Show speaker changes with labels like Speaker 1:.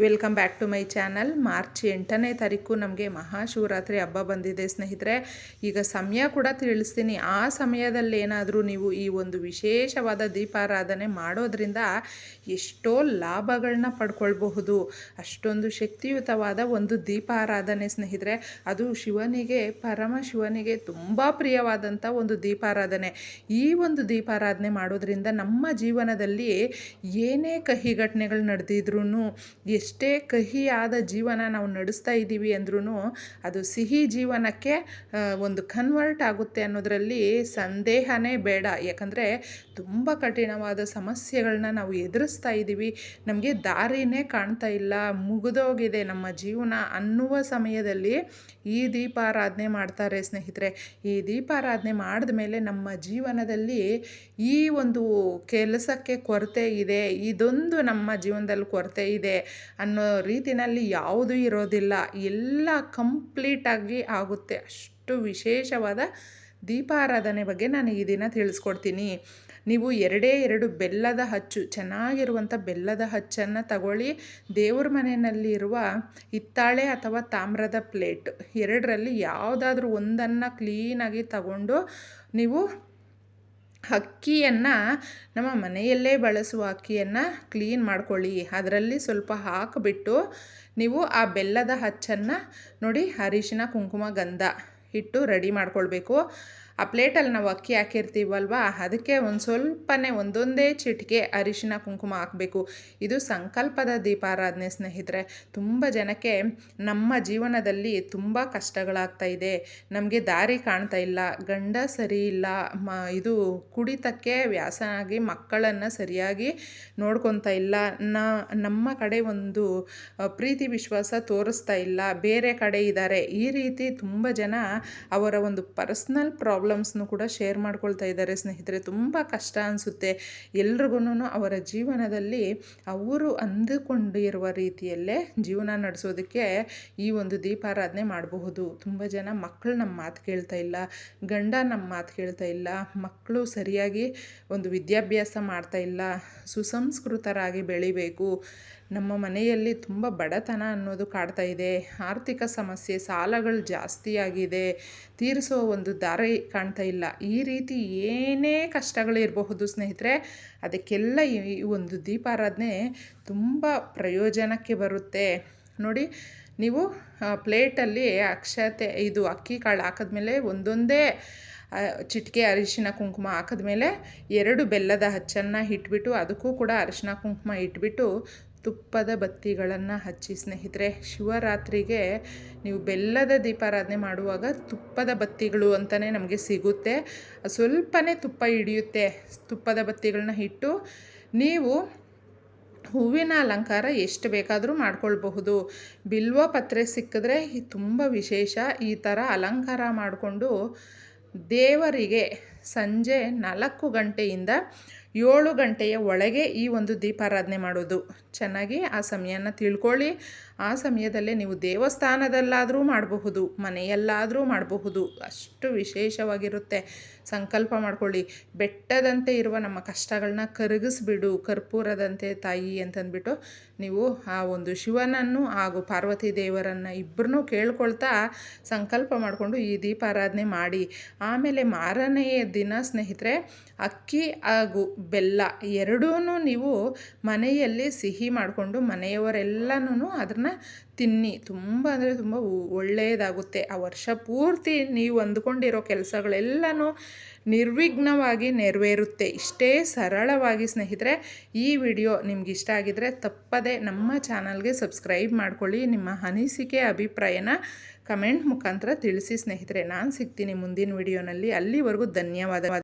Speaker 1: Welcome back to my channel. March 8ನೇ ತಾರೀಕು ನಮಗೆ ಮಹಾಶಿವರಾತ್ರಿ ಹಬ್ಬ ಬಂದಿದೆ ಸ್ನೇಹಿತರೆ. ಈಗ ಸಮಯ ಕೂಡ ತಿಳಿಸ್ತೀನಿ. ಆ ಸಮಯದಲ್ಲಿ ಏನಾದರೂ ನೀವು ಈ ಒಂದು ವಿಶೇಷವಾದ ದೀಪಾರಾಧನೆ ಮಾಡೋದ್ರಿಂದ ಎಷ್ಟೋ ಲಾಭಗಳನ್ನ ಪಡ್ಕೊಳ್ಬಹುದು. ಅಷ್ಟೊಂದು ಶಕ್ತಿಯುತವಾದ ಒಂದು ದೀಪಾರಾಧನೆ ಸ್ನೇಹಿತರೆ. ಅದು ಶಿವನಿಗೆ, ಪರಮಶಿವನಿಗೆ ತುಂಬ ಪ್ರಿಯವಾದಂಥ ಒಂದು ದೀಪಾರಾಧನೆ. ಈ ಒಂದು ದೀಪಾರಾಧನೆ ಮಾಡೋದ್ರಿಂದ ನಮ್ಮ ಜೀವನದಲ್ಲಿ ಏನೇ ಕಹಿ ಘಟನೆಗಳು ನಡೆದಿದ್ರೂ, ಎಷ್ಟೇ ಕಹಿಯಾದ ಜೀವನ ನಾವು ನಡೆಸ್ತಾ ಇದ್ದೀವಿ ಅಂದ್ರೂ ಅದು ಸಿಹಿ ಜೀವನಕ್ಕೆ ಒಂದು ಕನ್ವರ್ಟ್ ಆಗುತ್ತೆ ಅನ್ನೋದರಲ್ಲಿ ಸಂದೇಹನೇ ಬೇಡ. ಯಾಕಂದರೆ ತುಂಬ ಕಠಿಣವಾದ ಸಮಸ್ಯೆಗಳನ್ನ ನಾವು ಎದುರಿಸ್ತಾ ಇದ್ದೀವಿ, ನಮಗೆ ದಾರಿನೇ ಕಾಣ್ತಾ ಇಲ್ಲ, ಮುಗಿದೋಗಿದೆ ನಮ್ಮ ಜೀವನ ಅನ್ನುವ ಸಮಯದಲ್ಲಿ ಈ ದೀಪಾರಾಧನೆ ಮಾಡ್ತಾರೆ ಸ್ನೇಹಿತರೆ. ಈ ದೀಪಾರಾಧನೆ ಮಾಡಿದ ಮೇಲೆ ನಮ್ಮ ಜೀವನದಲ್ಲಿ ಈ ಒಂದು ಕೆಲಸಕ್ಕೆ ಕೊರತೆ ಇದೆ, ಇದೊಂದು ನಮ್ಮ ಜೀವನದಲ್ಲಿ ಕೊರತೆ ಇದೆ ಅನ್ನೋ ರೀತಿಯಲ್ಲಿ ಯಾವುದೂ ಇರೋದಿಲ್ಲ. ಎಲ್ಲ ಕಂಪ್ಲೀಟಾಗಿ ಆಗುತ್ತೆ. ಅಷ್ಟು ವಿಶೇಷವಾದ ದೀಪಾರಾಧನೆ ಬಗ್ಗೆ ನಾನು ಈ ದಿನ ತಿಳಿಸ್ಕೊಡ್ತೀನಿ. ನೀವು 2 ಬೆಲ್ಲದ ಹಚ್ಚು, ಚೆನ್ನಾಗಿರುವಂಥ ಬೆಲ್ಲದ ಹಚ್ಚನ್ನು ತಗೊಳ್ಳಿ. ದೇವ್ರ ಮನೆಯಲ್ಲಿರುವ ಹಿತ್ತಾಳೆ ಅಥವಾ ತಾಮ್ರದ ಪ್ಲೇಟ್, ಎರಡರಲ್ಲಿ ಯಾವುದಾದ್ರೂ ಒಂದನ್ನು ಕ್ಲೀನಾಗಿ ತಗೊಂಡು ನೀವು ಅಕ್ಕಿಯನ್ನು, ನಮ್ಮ ಮನೆಯಲ್ಲೇ ಬಳಸುವ ಅಕ್ಕಿಯನ್ನು ಕ್ಲೀನ್ ಮಾಡ್ಕೊಳ್ಳಿ. ಅದರಲ್ಲಿ ಸ್ವಲ್ಪ ಹಾಕಿಬಿಟ್ಟು ನೀವು ಆ ಬೆಲ್ಲದ ಹಚ್ಚನ್ನು ನೋಡಿ, ಅರಿಶಿನ, ಕುಂಕುಮ, ಗಂಧ ಇಟ್ಟು ರೆಡಿ ಮಾಡ್ಕೊಳ್ಬೇಕು. ಆ ಪ್ಲೇಟಲ್ಲಿ ನಾವು ಅಕ್ಕಿ ಹಾಕಿರ್ತೀವಲ್ವ, ಅದಕ್ಕೆ ಒಂದು ಸ್ವಲ್ಪನೇ ಒಂದೊಂದೇ ಚಿಟಿಕೆ ಅರಿಶಿನ ಕುಂಕುಮ ಹಾಕಬೇಕು. ಇದು ಸಂಕಲ್ಪದ ದೀಪಾರಾಧನೆ ಸ್ನೇಹಿತರೆ. ತುಂಬ ಜನಕ್ಕೆ ನಮ್ಮ ಜೀವನದಲ್ಲಿ ತುಂಬ ಕಷ್ಟಗಳಾಗ್ತಾ ಇದೆ, ನಮಗೆ ದಾರಿ ಕಾಣ್ತಾ ಇಲ್ಲ, ಗಂಡ ಸರಿ ಇಲ್ಲ, ಇದು ಕುಡಿತಕ್ಕೆ ವ್ಯಾಸನಾಗಿ ಮಕ್ಕಳನ್ನು ಸರಿಯಾಗಿ ನೋಡ್ಕೊತಾ ಇಲ್ಲ, ನಮ್ಮ ಕಡೆ ಒಂದು ಪ್ರೀತಿ ವಿಶ್ವಾಸ ತೋರಿಸ್ತಾ ಇಲ್ಲ, ಬೇರೆ ಕಡೆ ಇದ್ದಾರೆ. ಈ ರೀತಿ ತುಂಬ ಜನ ಅವರ ಒಂದು ಪರ್ಸ್ನಲ್ ಪ್ರಾಬ್ಲಮ್ಸ್ನು ಕೂಡ ಶೇರ್ ಮಾಡ್ಕೊಳ್ತಾ ಇದ್ದಾರೆ ಸ್ನೇಹಿತರೆ. ತುಂಬ ಕಷ್ಟ ಅನಿಸುತ್ತೆ ಎಲ್ರಿಗೂ. ಅವರ ಜೀವನದಲ್ಲಿ ಅವರು ಅಂದುಕೊಂಡಿರುವ ರೀತಿಯಲ್ಲೇ ಜೀವನ ನಡೆಸೋದಕ್ಕೆ ಈ ಒಂದು ದೀಪಾರಾಧನೆ ಮಾಡಬಹುದು. ತುಂಬ ಜನ ಮಕ್ಕಳು ನಮ್ಮ ಮಾತು ಕೇಳ್ತಾ ಇಲ್ಲ, ಗಂಡ ನಮ್ಮ ಮಾತು ಕೇಳ್ತಾ ಇಲ್ಲ, ಮಕ್ಕಳು ಸರಿಯಾಗಿ ಒಂದು ವಿದ್ಯಾಭ್ಯಾಸ ಮಾಡ್ತಾ ಇಲ್ಲ, ಸುಸಂಸ್ಕೃತರಾಗಿ ಬೆಳಿಬೇಕು, ನಮ್ಮ ಮನೆಯಲ್ಲಿ ತುಂಬ ಬಡತನ ಅನ್ನೋದು ಕಾಡ್ತಾ ಇದೆ, ಆರ್ಥಿಕ ಸಮಸ್ಯೆ, ಸಾಲಗಳು ಜಾಸ್ತಿ ಆಗಿದೆ, ತೀರಿಸೋ ಒಂದು ದಾರಿ ಕಾಣ್ತಾ ಇಲ್ಲ. ಈ ರೀತಿ ಏನೇ ಕಷ್ಟಗಳಿರಬಹುದು ಸ್ನೇಹಿತರೆ, ಅದಕ್ಕೆಲ್ಲ ಈ ಒಂದು ದೀಪಾರಾಧನೆ ತುಂಬ ಪ್ರಯೋಜನಕ್ಕೆ ಬರುತ್ತೆ. ನೋಡಿ, ನೀವು ಪ್ಲೇಟಲ್ಲಿ ಅಕ್ಷತೆ, ಇದು ಅಕ್ಕಿ ಕಾಳು ಹಾಕಿದ್ಮೇಲೆ ಒಂದೊಂದೇ ಚಿಟಿಕೆ ಅರಿಶಿನ ಕುಂಕುಮ ಹಾಕಿದ್ಮೇಲೆ 2 ಬೆಲ್ಲದ ಹಚ್ಚನ್ನು ಇಟ್ಬಿಟ್ಟು, ಅದಕ್ಕೂ ಕೂಡ ಅರಿಶಿನ ಕುಂಕುಮ ಇಟ್ಬಿಟ್ಟು ತುಪ್ಪದ ಬತ್ತಿಗಳನ್ನು ಹಚ್ಚಿ ಸ್ನೇಹಿತರೆ. ಶಿವರಾತ್ರಿಗೆ ನೀವು ಬೆಲ್ಲದ ದೀಪಾರಾಧನೆ ಮಾಡುವಾಗ ತುಪ್ಪದ ಬತ್ತಿಗಳು ಅಂತಲೇ ನಮಗೆ ಸಿಗುತ್ತೆ. ಸ್ವಲ್ಪನೇ ತುಪ್ಪ ಹಿಡಿಯುತ್ತೆ. ತುಪ್ಪದ ಬತ್ತಿಗಳನ್ನ ಇಟ್ಟು ನೀವು ಹೂವಿನ ಅಲಂಕಾರ ಎಷ್ಟು ಬೇಕಾದರೂ ಮಾಡ್ಕೊಳ್ಬಹುದು. ಬಿಲ್ವ ಪತ್ರೆ ಸಿಕ್ಕಿದ್ರೆ ತುಂಬ ವಿಶೇಷ. ಈ ಥರ ಅಲಂಕಾರ ಮಾಡಿಕೊಂಡು ದೇವರಿಗೆ ಸಂಜೆ 4 ಗಂಟೆಯಿಂದ 7 ಗಂಟೆಯ ಒಳಗೆ ಈ ಒಂದು ದೀಪಾರಾಧನೆ ಮಾಡೋದು. ಚೆನ್ನಾಗಿ ಆ ಸಮಯನ ತಿಳ್ಕೊಳ್ಳಿ. ಆ ಸಮಯದಲ್ಲೇ ನೀವು ದೇವಸ್ಥಾನದಲ್ಲಾದರೂ ಮಾಡಬಹುದು, ಮನೆಯಲ್ಲಾದರೂ ಮಾಡಬಹುದು. ಅಷ್ಟು ವಿಶೇಷವಾಗಿರುತ್ತೆ. ಸಂಕಲ್ಪ ಮಾಡ್ಕೊಳ್ಳಿ, ಬೆಟ್ಟದಂತೆ ಇರುವ ನಮ್ಮ ಕಷ್ಟಗಳನ್ನ ಕರಗಿಸ್ಬಿಡು ಕರ್ಪೂರದಂತೆ ತಾಯಿ ಅಂತಂದ್ಬಿಟ್ಟು ನೀವು ಆ ಒಂದು ಶಿವನನ್ನು ಹಾಗೂ ಪಾರ್ವತಿ ದೇವರನ್ನು ಇಬ್ಬರನ್ನೂ ಕೇಳ್ಕೊಳ್ತಾ ಸಂಕಲ್ಪ ಮಾಡಿಕೊಂಡು ಈ ದೀಪಾರಾಧನೆ ಮಾಡಿ. ಆಮೇಲೆ ಮಾರನೆಯ ದಿನ ಸ್ನೇಹಿತರೆ, ಅಕ್ಕಿ ಹಾಗೂ ಬೆಲ್ಲ ಎರಡೂ ನೀವು ಮನೆಯಲ್ಲಿ ಸಿಹಿ ಮಾಡಿಕೊಂಡು ಮನೆಯವರೆಲ್ಲನೂ ಅದನ್ನು ತಿನ್ನಿ. ತುಂಬ ಅಂದರೆ ತುಂಬ ಒಳ್ಳೆಯದಾಗುತ್ತೆ. ಆ ವರ್ಷ ಪೂರ್ತಿ ನೀವು ಅಂದ್ಕೊಂಡಿರೋ ಕೆಲಸಗಳೆಲ್ಲನೂ ನಿರ್ವಿಘ್ನವಾಗಿ ನೆರವೇರುತ್ತೆ. ಇಷ್ಟೇ ಸರಳವಾಗಿ ಸ್ನೇಹಿತರೆ. ಈ ವಿಡಿಯೋ ನಿಮ್ಗೆ ಇಷ್ಟ ಆಗಿದ್ದರೆ ತಪ್ಪದೆ ನಮ್ಮ ಚಾನಲ್ಗೆ ಸಬ್ಸ್ಕ್ರೈಬ್ ಮಾಡ್ಕೊಳ್ಳಿ. ನಿಮ್ಮ ಅನಿಸಿಕೆ ಅಭಿಪ್ರಾಯನ ಕಮೆಂಟ್ ಮುಖಾಂತರ ತಿಳಿಸಿ ಸ್ನೇಹಿತರೆ. ನಾನು ಸಿಗ್ತೀನಿ ಮುಂದಿನ ವಿಡಿಯೋನಲ್ಲಿ. ಅಲ್ಲಿವರೆಗೂ ಧನ್ಯವಾದ.